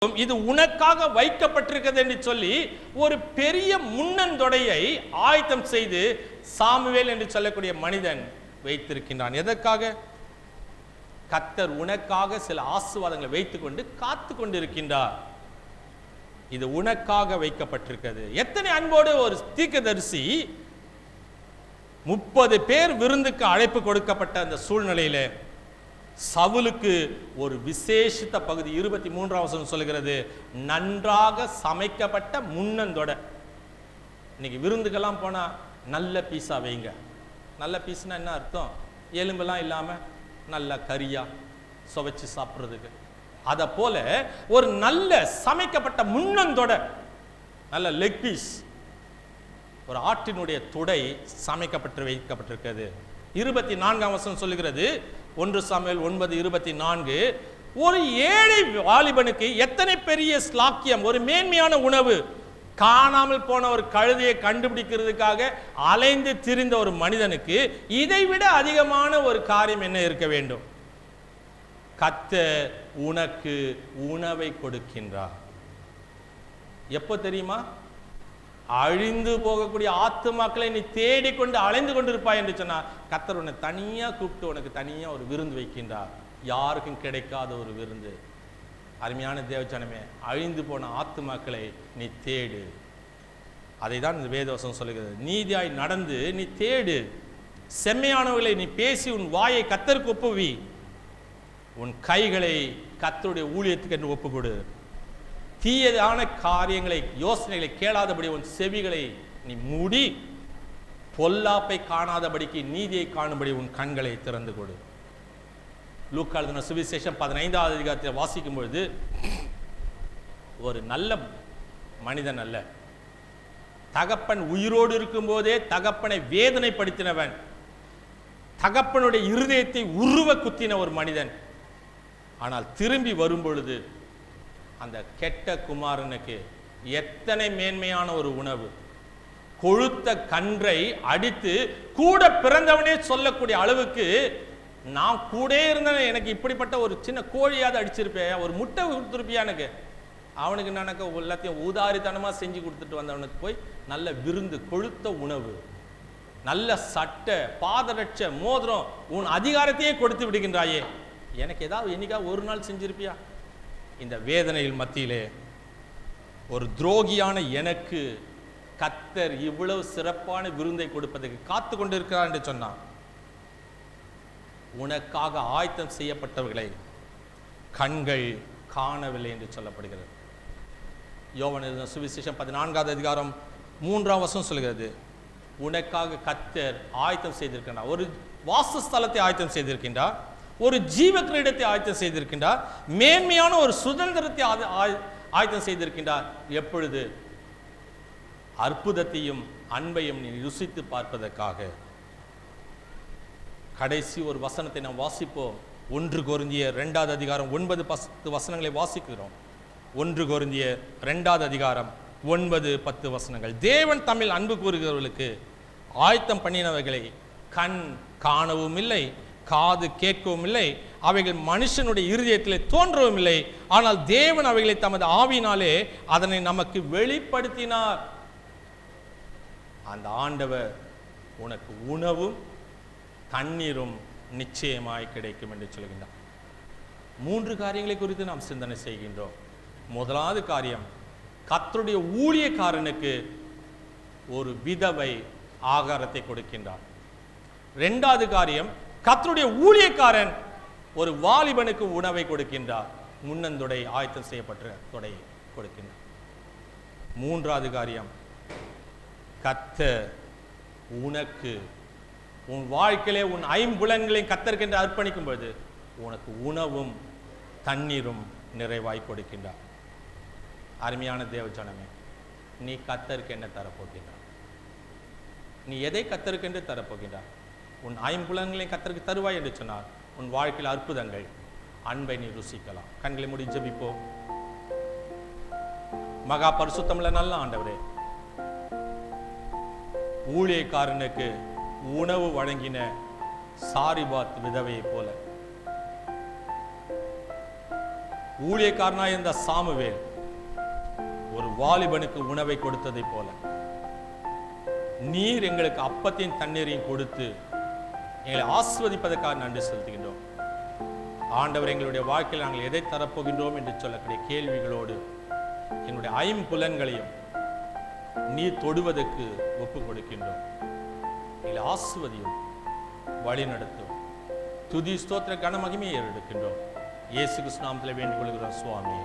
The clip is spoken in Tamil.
இது உனக்காக வைக்கப்பட்டிருக்கிறது என்று சொல்லி ஒரு பெரிய முன்னந்தொடையை ஆயத்தம் செய்து சாமுவேல் என்று சொல்லக்கூடிய மனிதன் வைத்திருக்கின்றான். எதற்காக? கர்த்தர் உனக்காக சில ஆசீர்வாதங்களை வைத்துக் கொண்டு காத்து கொண்டிருக்கின்றார். இது உனக்காக வைக்கப்பட்டிருக்கிறது. எத்தனை அன்போடு ஒரு தீர்க்கதரிசி 30 பேர் விருந்துக்கு அழைப்பு கொடுக்கப்பட்ட அந்த சூழ்நிலையில சவுலுக்கு ஒரு விசேஷித்த பகுதி 23ஆம் வசனம் சொல்கிறது, நன்றாக சமைக்கப்பட்ட முன்னந்தொடை. இன்னைக்கு விருந்துக்கெல்லாம் போனா நல்ல பீஸா வைங்க. நல்ல பீஸ்னா என்ன அர்த்தம்? எலும்பெல்லாம் இல்லாம நல்ல கறியா சுவைச்சு சாப்பிட்றதுக்கு. அத போல ஒரு நல்ல சமைக்கப்பட்ட முன்னந்தொடை, நல்ல லெக் பீஸ், ஒரு ஆட்டினுடைய தொடை சமைக்கப்பட்டு வைக்கப்பட்டிருக்கிறது. 24ஆம் வசனம் சொல்லுகிறது, 1 சாமுவேல் 9:24, ஒரு ஏழை வாலிபனுக்கு எத்தனை பெரிய ஸ்லாக்கியம், ஒரு மேன்மையான உணவு. காணாமல் போன ஒரு கழுதையை கண்டுபிடிக்கிறதுக்காக அலைந்து திரிந்த ஒரு மனிதனுக்கு இதைவிட அதிகமான ஒரு காரியம் என்ன இருக்க வேண்டும்? கர்த்தர் உனக்கு உணவை கொடுக்கின்றார். எப்போ தெரியுமா? அழிந்து போகக்கூடிய ஆத்துமாக்களை நீ தேடிக்கொண்டு அலைந்து கொண்டிருப்பாய் என்று சொன்னார். கர்த்தர் உன்னை தனியா கூப்பிட்டு உனக்கு தனியா ஒரு விருந்து வைக்கின்றார். யாருக்கும் கிடைக்காத ஒரு விருந்து. அருமையான தேவஜனமே, அழிந்து போன ஆத்துமாக்களை நீ தேடு. அதை தான் இந்த வேதவசனம் சொல்லுகிறது. நீதியாய் நடந்து நீ தேடு. செம்மையானவர்களை நீ பேசி உன் வாயை கர்த்தருக்கு ஒப்புவி. உன் கைகளை கர்த்தருடைய ஊழியத்துக்கு என்று ஒப்புக்கொடு. தீயதான காரியங்களை, யோசனைகளை கேளாதபடி உன் செவிகளை நீ மூடி, பொல்லாப்பை காணாதபடிக்கு நீதியை காணும்படி உன் கண்களை திறந்து கொடு. லூக்கா எழுதின சுவிசேஷம் 15ஆம் அதிகாரத்தில் வாசிக்கும் பொழுது, ஒரு நல்ல மனிதன் அல்ல, தகப்பன் உயிரோடு இருக்கும் போதே தகப்பனை வேதனைப்படுத்தினவன், தகப்பனுடைய இருதயத்தை உருவ குத்தின ஒரு மனிதன். ஆனால் திரும்பி வரும் பொழுது அந்த கெட்ட குமாரனுக்கு எத்தனை மேன்மையான ஒரு உணவு. கொழுத்த கன்றை அடித்து கூட பிறந்தவனே சொல்லக்கூடிய அளவுக்கு, நான் கூட இருந்தேன், எனக்கு இப்படிப்பட்ட ஒரு சின்ன கோழியாவது அடிச்சிருப்பேன், ஒரு முட்டை கொடுத்துருப்பியா எனக்கு. அவனுக்கு எனக்கு எல்லாத்தையும் ஊதாரித்தனமாக செஞ்சு கொடுத்துட்டு வந்தவனுக்கு போய் நல்ல விருந்து, கொழுத்த உணவு, நல்ல சட்டை, பாதரட்ச, மோதிரம், உன் அதிகாரத்தையே கொடுத்து விடுகின்றாயே, எனக்கு ஏதாவது என்னைக்காவது ஒரு நாள் செஞ்சிருப்பியா? இந்த வேதனையில் மத்தியிலே ஒரு துரோகியான எனக்கு கர்த்தர் இவ்வளவு சிறப்பான விருந்தை கொடுப்பதற்கு காத்து கொண்டிருக்கிறார் என்று சொன்னான். உனக்காக ஆயத்தம் செய்யப்பட்டவர்களை கண்கள் காணவில்லை என்று சொல்லப்படுகிறது. யோவான் எழுதின சுவிசேஷம் 14ஆம் அதிகாரம் 3ஆம் வசனம் சொல்கிறது, உனக்காக கர்த்தர் ஆயத்தம் செய்திருக்கின்றார். ஒரு வாசஸ்தலத்தை ஆயத்தம் செய்திருக்கின்றார், ஒரு ஜீவ கிரீடத்தை ஆயத்தம் செய்திருக்கின்றார், மேன்மையான ஒரு சுதந்திரத்தை ஆயத்தம் செய்திருக்கின்றார். எப்பொழுது? அற்புதத்தையும் அன்பையும் நீ ருசித்து பார்ப்பதற்காக. கடைசி ஒரு வசனத்தை நாம் வாசிப்போம். 1 கொரிந்தியர் 2ஆம் அதிகாரம் 9-10 வசனங்களை வாசிக்கிறோம். 1 கொரிந்தியர் 2ஆம் அதிகாரம் 9-10 வசனங்கள். தேவன் தம்மில் அன்பு கூறுகிறவர்களுக்கு ஆயத்தம் பண்ணினவைகளை கண் காணவும் இல்லை, காது கேட்கவும் இல்லை, அவைகள் மனுஷனுடைய இருதயத்தில் தோன்றவும் இல்லை. ஆனால் தேவன் அவைகளை தமது ஆவியினாலே அதனை நமக்கு வெளிப்படுத்தினார். அந்த ஆண்டவர் உனக்கு உணவும் தண்ணீரும் நிச்சயமாய் கிடைக்கும் என்று சொல்கின்றார். 3 காரியங்களை குறித்து நாம் சிந்தனை செய்கின்றோம். முதலாவது காரியம், கர்த்தருடைய ஊழியக்காரனுக்கு ஒரு விதவை ஆகாரத்தை கொடுக்கின்றார். 2வது காரியம், கர்த்தருடைய ஊழியக்காரன் ஒரு வாலிபனுக்கு உணவை கொடுக்கின்றார், முன்னந்தொடை ஆயத்தம் செய்யப்பட்ட தொடையை கொடுக்கின்றார். 3வது காரியம், கர்த்தர் உனக்கு உன் வாழ்க்கையிலே உன் ஐம்புலன்களை கர்த்தருக்கென்று அர்ப்பணிக்கும் பொழுது உனக்கு உணவும் தண்ணீரும் நிறைவாய் கொடுக்கின்றார். அருமையான தேவஜனமே, நீ கர்த்தருக்கு என்ன தரப்போகின்றார்? நீ எதை கர்த்தருக்கென்று தரப்போகின்றார்? உன் ஐம்புலன்களை கர்த்தருக்கு தருவாய் என்று சொன்னார், உன் வாழ்க்கையில் அற்புதங்கள், அன்பை நீ ருசிக்கலாம். கண்களை மூடி ஜெபிப்போம். மகா பரிசுத்தமுள்ள நல்ல ஆண்டவரே, ஊழியக்காரனுக்கு உணவு வழங்கின சாரிபாத் விதவையை போல ஊழியக்காரனாய் இருந்த சாமுவேல் ஒரு வாலிபனுக்கு உணவை கொடுத்ததை போல நீர் எங்களுக்கு அப்பத்தையும் தண்ணீரையும் கொடுத்து எங்களை ஆஸ்வதிப்பதற்காக நன்றி செலுத்துகின்றோம். ஆண்டவர், எங்களுடைய வாழ்க்கையில் நாங்கள் எதை தரப்போகின்றோம் என்று சொல்லக்கூடிய கேள்விகளோடு எங்களுடைய ஐம்புலன்களையும் நீர் தொடுவதற்கு ஒப்புக் கொடுக்கின்றோம். எங்களை ஆஸ்வதியும் வழி நடத்தும். துதி ஸ்தோத்திர கன மகிமையை எடுக்கின்றோம். இயேசு கிறிஸ்து நாமத்தில் வேண்டிக் கொள்கிறோம் சுவாமி.